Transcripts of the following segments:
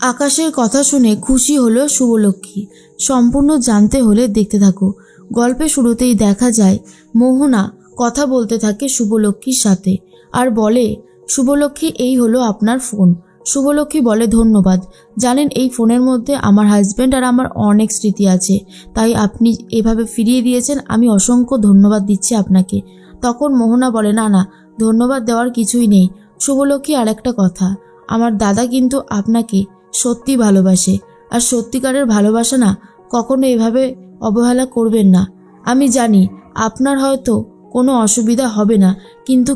আকাশের কথা শুনে খুশি হলো শুভলক্ষ্মী। সম্পূর্ণ জানতে হলে দেখতে থাকো। গল্পের শুরুতেই দেখা যায় মোহনা কথা বলতে থাকে শুভলক্ষ্মীর সাথে আর বলে, শুভলক্ষ্মী এই হলো আপনার ফোন। শুভলক্ষ্মী বলে, ধন্যবাদ। জানেন এই ফোনের মধ্যে আমার হাজব্যান্ড আর আমার অনেক স্মৃতি আছে, তাই আপনি এভাবে ফিরিয়ে দিয়েছেন, আমি অসংখ্য ধন্যবাদ দিচ্ছি আপনাকে। তখন মোহনা বলে, না না, ধন্যবাদ দেওয়ার কিছুই নেই। শুভলক্ষ্মী আর একটা কথা, আমার দাদা কিন্তু আপনাকে সত্যি ভালোবাসে, আর সত্যিকারের ভালোবাসা না কখনো এভাবে অবহেলা করবেন না। আমি জানি আপনার হয়তো কোনো অসুবিধা হবে না, কিন্তু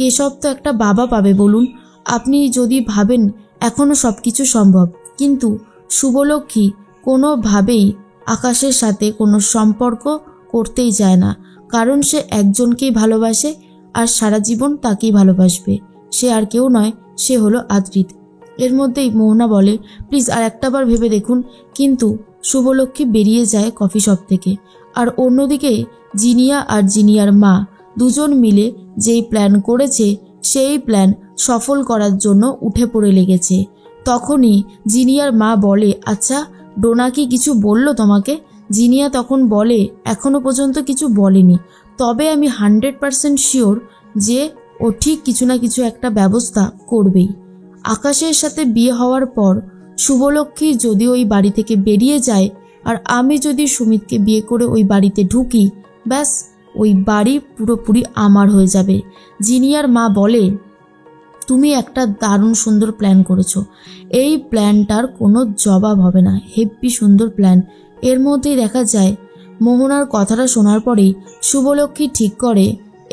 কেশব তো একটা বাবা পাবে বলুন। আপনি যদি ভাবেন এখনও সব কিছু সম্ভব, কিন্তু শুভলক্ষ্মী কোনোভাবেই আকাশের সাথে কোনো সম্পর্ক করতেই চায় না, কারণ সে একজনকেই ভালোবাসে আর সারা জীবন তাকেই ভালোবাসবে। সে আর কেউ নয়, সে হলো আদ্রিত। এর মধ্যেই মোহনা বলে, প্লিজ আর একটাবার ভেবে দেখুন। কিন্তু শুভলক্ষ্মী বেরিয়ে যায় কফি শপ থেকে। আর অন্যদিকে জিনিয়া আর জিনিয়ার মা দুজন মিলে যেই প্ল্যান করেছে সেই প্ল্যান সফল করার জন্য উঠে পড়ে লেগেছে। তখনই জিনিয়ার মা বলে, আচ্ছা ডোনা কি কিছু বলল তোমাকে? জিনিয়া তখন বলে, এখনো পর্যন্ত কিছু বলেনি, তবে আমি 100% শিওর যে ও ঠিক কিছু না কিছু একটা ব্যবস্থা করবেই। আকাশের সাথে বিয়ে হওয়ার পর শুভলক্ষ্মী যদি ওই বাড়ি থেকে বেরিয়ে যায় আর আমি যদি সুমিতকে বিয়ে করে ওই বাড়িতে ঢুকি, ব্যাস ওই বাড়ি পুরোপুরি আমার হয়ে যাবে। জিনিয়ার মা বলে, তুমি একটা দারুণ সুন্দর প্ল্যান করেছো, এই প্ল্যানটার কোনো জবাব হবে না, হেব্বি সুন্দর প্ল্যান। এর মধ্যেই দেখা যায় মোহনার কথাটা শোনার পরেই শুভলক্ষ্মী ঠিক করে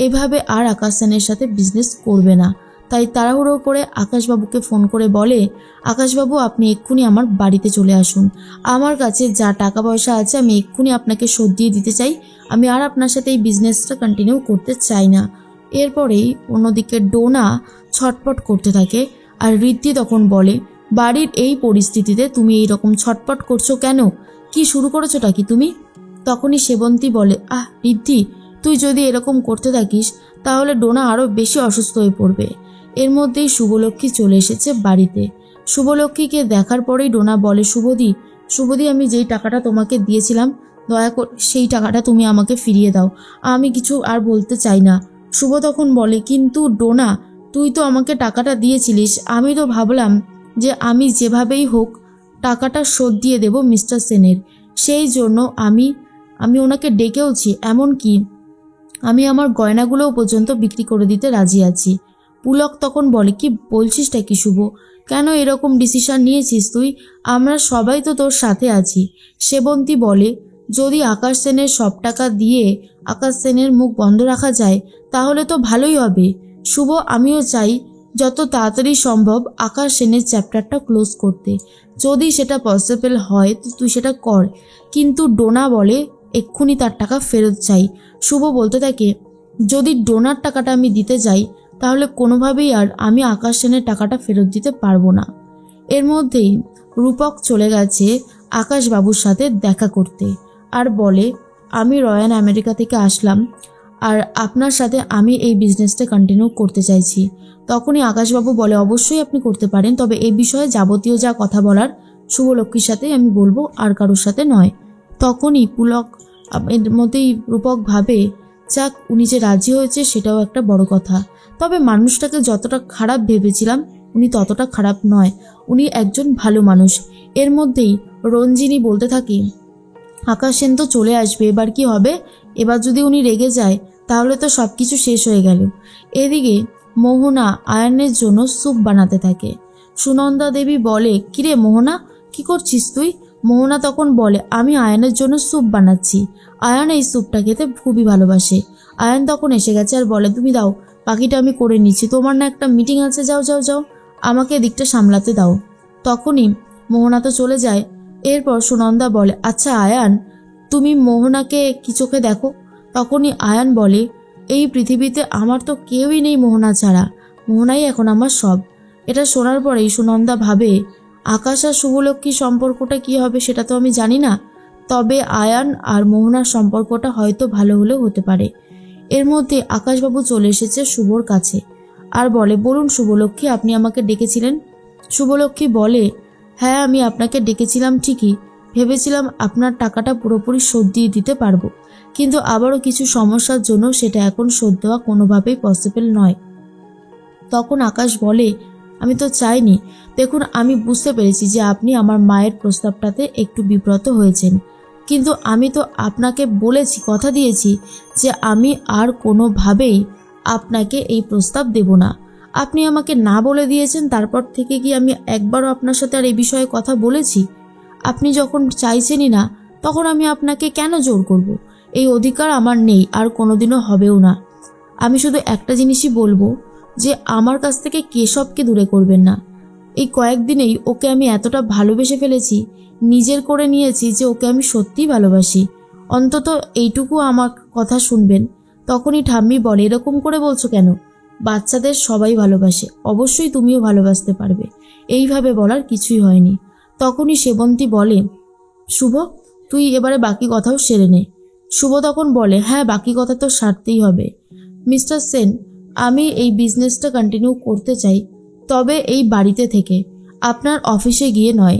এভাবে আর আকাশ সেনের সাথে বিজনেস করবে না। তাই তাড়াহুড়ো করে আকাশবাবুকে ফোন করে বলে, আকাশবাবু আপনি এক্ষুনি আমার বাড়িতে চলে আসুন, আমার কাছে যা টাকা পয়সা আছে আমি এক্ষুনি আপনাকে শোধ দিয়ে দিতে চাই, আমি আর আপনার সাথে এই বিজনেসটা কন্টিনিউ করতে চাই না। এরপরেই অন্যদিকে ডোনা ছটপট করতে থাকে আর ঋদ্ধি তখন বলে, বাড়ির এই পরিস্থিতিতে তুমি এইরকম ছটপট করছো কেন? কি শুরু করেছোটা কি তুমি? তখনই সেবন্তী বলে, ঋদ্ধি, তুই যদি এরকম করতে থাকিস তাহলে ডোনা আরও বেশি অসুস্থ হয়ে পড়বে। এর মধ্যেই শুভলক্ষ্মী চলে এসেছে বাড়িতে। শুভলক্ষ্মীকে দেখার পরেই ডোনা বলে, শুভদি আমি যেই টাকাটা তোমাকে দিয়েছিলাম দয়া করে সেই টাকাটা তুমি আমাকে ফিরিয়ে দাও, আমি কিছু আর বলতে চাই না। শুভ তখন বলে, কিন্তু ডোনা তুই তো আমাকে টাকাটা দিয়েছিলিস, আমি তো ভাবলাম যে আমি যেভাবেই হোক টাকাটা শোধ দিয়ে দেব মিস্টার সেনের, সেই জন্য আমি ওনাকে ডেকেওছি, এমনকি আমি আমার গয়নাগুলোও পর্যন্ত বিক্রি করে দিতে রাজি আছি। পুলক তখন বলে, কি বলছিসটা কি শুভ, কেন এরকম ডিসিশন নিয়েছিস তুই? আমরা সবাই তো তোর সাথে আছি। সেবন্তী বলে, যদি আকাশ সেনের সব টাকা দিয়ে আকাশ সেনের মুখ বন্ধ রাখা যায় তাহলে তো ভালোই হবে। শুভ, আমিও চাই যত তাড়াতাড়ি সম্ভব আকাশ সেনের চ্যাপ্টারটা ক্লোজ করতে, যদি সেটা পসিবল হয় তো তুই সেটা কর। কিন্তু ডোনা বলে এক্ষুনি তার টাকা ফেরত চাই। শুভ বলতে থাকে, যদি ডোনার টাকাটা আমি দিতে যাই তাহলে কোনোভাবেই আর আমি আকাশ সেনের টাকাটা ফেরত দিতে পারবো না। এর মধ্যেই রূপক চলে গেছে আকাশবাবুর সাথে দেখা করতে আর বলে, আমি রয়্যাল আমেরিকা থেকে আসলাম আর আপনার সাথে আমি এই বিজনেসটা কন্টিনিউ করতে চাইছি। তখনই আকাশবাবু বলে, অবশ্যই আপনি করতে পারেন, তবে এই বিষয়ে যাবতীয় যা কথা বলার শুভলক্ষ্মীর সাথে আমি বলবো, আর কারোর সাথে নয়। তখনই পুলক এর মধ্যেই রূপক ভাবে, যাক উনি যে রাজি হয়েছে সেটাও একটা বড় কথা, তবে মানুষটাকে যতটা খারাপ ভেবেছিলাম উনি ততটা খারাপ নয়, উনি একজন ভালো মানুষ। এর মধ্যেই রঞ্জিনী বলতে থাকে, আকাশ সেন তো চলে আসবে, এবার কি হবে? এবার যদি উনি রেগে যায় তাহলে তো সব কিছু শেষ হয়ে গেল। এদিকে মোহনা আয়ানের জন্য স্যুপ বানাতে থাকে। সুনন্দা দেবী বলে, কিরে মোহনা, কি করছিস তুই? মোহনা তখন বলে, আমি আয়ানের জন্য স্যুপ বানাচ্ছি, আয়ান এই স্যুপটা খেতে খুবই ভালোবাসে। আয়ান তখন এসে গেছে আর বলে, তুমি দাও, বাকিটা আমি করে নিচ্ছি, তোমার না একটা মিটিং আছে, যাও যাও যাও, আমাকে এদিকটা সামলাতে দাও। তখনই মোহনা তো চলে যায়। এরপর সুনন্দা বলে, আচ্ছা আয়ান, তুমি মোহনাকে কি চোখে দেখো? তখনই আয়ান বলে, এই পৃথিবীতে আমার তো কেউই নেই মোহনা ছাড়া, মোহনাই এখন আমার সব। এটা শোনার পরেই সুনন্দা ভাবে, আকাশ আর শুভলক্ষ্মীর সম্পর্কটা কি হবে সেটা তো আমি জানি না, তবে আয়ান আর মোহনার সম্পর্কটা হয়তো ভালো হলেও হতে পারে। এর মধ্যে আকাশবাবু চলে এসেছে শুভর কাছে আর বলে, বলুন শুভলক্ষ্মী, আপনি আমাকে ডেকেছিলেন? শুভলক্ষ্মী বলে, হ্যাঁ আমি আপনাকে ডেকেছিলাম ঠিকই, ভেবেছিলাম আপনার টাকাটা পুরোপুরি শোধ দিয়ে দিতে পারবো, কিন্তু আবারও কিছু সমস্যার জন্য সেটা এখন শোধ দেওয়া কোনোভাবেই পসিবল নয়। তখন আকাশ বলে, আমি তো চাইনি। দেখুন, আমি বুঝতে পেরেছি যে আপনি আমার মায়ের প্রস্তাবটাতে একটু বিব্রত হয়েছেন, কিন্তু আমি তো আপনাকে বলেছি, কথা দিয়েছি যে আমি আর কোনোভাবেই আপনাকে এই প্রস্তাব দেব না। আপনি আমাকে না বলে দিয়েছেন, তারপর থেকে কি আমি একবারও আপনার সাথে আর এই বিষয়ে কথা বলেছি? আপনি যখন চাইছেনই না, তখন আমি আপনাকে কেন জোর করব? এই অধিকার আমার নেই, আর কোনোদিনও হবেও না। আমি শুধু একটা জিনিসই বলবো, যে আমার কাছ থেকে কেশবকে দূরে করবেন না। এই কয়েকদিনেই ওকে আমি এতটা ভালোবেসে ফেলেছি, নিজের করে নিয়েছি যে ওকে আমি সত্যিই ভালোবাসি। অন্তত এইটুকু আমার কথা শুনবেন। তখনই ঠাম্মি বলে, এরকম করে বলছো কেন? বাচ্চাদের সবাই ভালোবাসে, অবশ্যই তুমিও ভালোবাসতে পারবে। এইভাবে বলার কিছুই হয়নি। তখনই সেবন্তী বলে, শুভ, তুই এবারে বাকি কথাও সেরে নে। শুভ তখন বলে, হ্যাঁ বাকি কথা তো সারতেই হবে মিস্টার সেন, আমি এই বিজনেসটা কন্টিনিউ করতে চাই, তবে এই বাড়িতে থেকে, আপনার অফিসে গিয়ে নয়।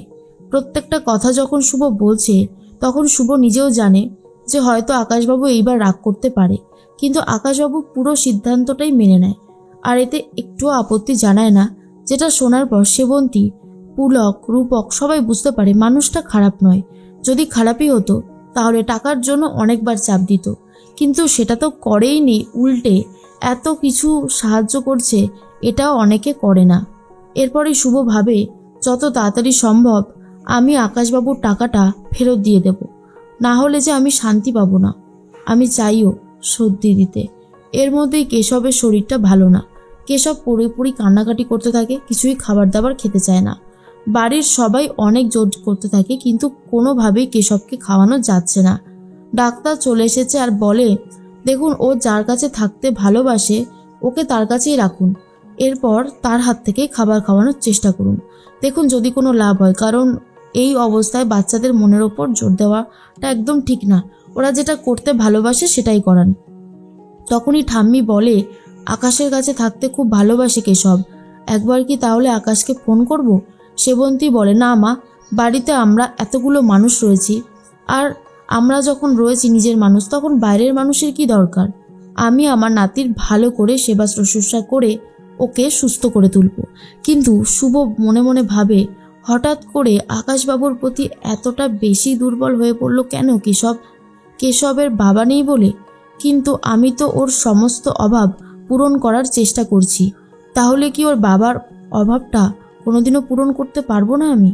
প্রত্যেকটা কথা যখন শুভ বলছে, তখন শুভ নিজেও জানে যে হয়তো আকাশবাবু এইবার রাগ করতে পারে, কিন্তু আকাশবাবু পুরো সিদ্ধান্তটাই মেনে নেয়, আর এতে একটুও আপত্তি জানায় না। যেটা শোনার পর সেবন্তী, পুলক, রূপক সবাই বুঝতে পারে মানুষটা খারাপ নয়। যদি খারাপই হতো তাহলে টাকার জন্য অনেকবার চাপ দিত, কিন্তু সেটা তো করেই নি, উল্টে এত কিছু সাহায্য করছে, এটাও অনেকে করে না। এরপরে শুভ ভাবে, যত তাড়াতাড়ি সম্ভব আমি আকাশবাবুর টাকাটা ফেরত দিয়ে দেব, না হলে যে আমি শান্তি পাবো না। আমি চাইও শোধ দিয়ে দিতে। এর মধ্যেই কেশবের শরীরটা ভালো না। কেশব পুরোপুরি কান্নাকাটি করতে থাকে, কিছুই খাবার দাবার খেতে চায় না। বাড়ির সবাই অনেক জোর করতে থাকে, কিন্তু কোনোভাবেই কেশবকে খাওয়ানো যাচ্ছে না। ডাক্তার চলে এসেছে আর বলে, দেখুন ও যার কাছে থাকতে ভালোবাসে ওকে তার কাছেই রাখুন, এরপর তার হাত থেকে খাবার খাওয়ানোর চেষ্টা করুন। দেখুন যদি কোনো লাভ হয়, কারণ এই অবস্থায় বাচ্চাদের মনের ওপর জোর দেওয়াটা একদম ঠিক না। ওরা যেটা করতে ভালোবাসে সেটাই করান। তখনই ঠাম্মি বলে, আকাশের কাছে থাকতে খুব ভালোবাসে কেশব, একবার কি তাহলে আকাশকে ফোন করব? সেবন্তী বলে, না মা, বাড়িতে আমরা এতগুলো মানুষ রয়েছি, আর আমরা যখন রয়েছি নিজের মানুষ, তখন বাইরের মানুষের কি দরকার? আমি আমার নাতির ভালো করে সেবা শুশ্রূষা করে ওকে সুস্থ করে তুলব। কিন্তু শুভ মনে মনে ভাবে, হঠাৎ করে আকাশবাবুর প্রতি এতটা বেশি দুর্বল হয়ে পড়ল কেন কেশব? কেশবের বাবা নেই বলে? কিন্তু আমি তো ওর সমস্ত অভাব পূরণ করার চেষ্টা করছি, তাহলে কি ওর বাবার অভাবটা কোনোদিনও পূরণ করতে পারবো না আমি?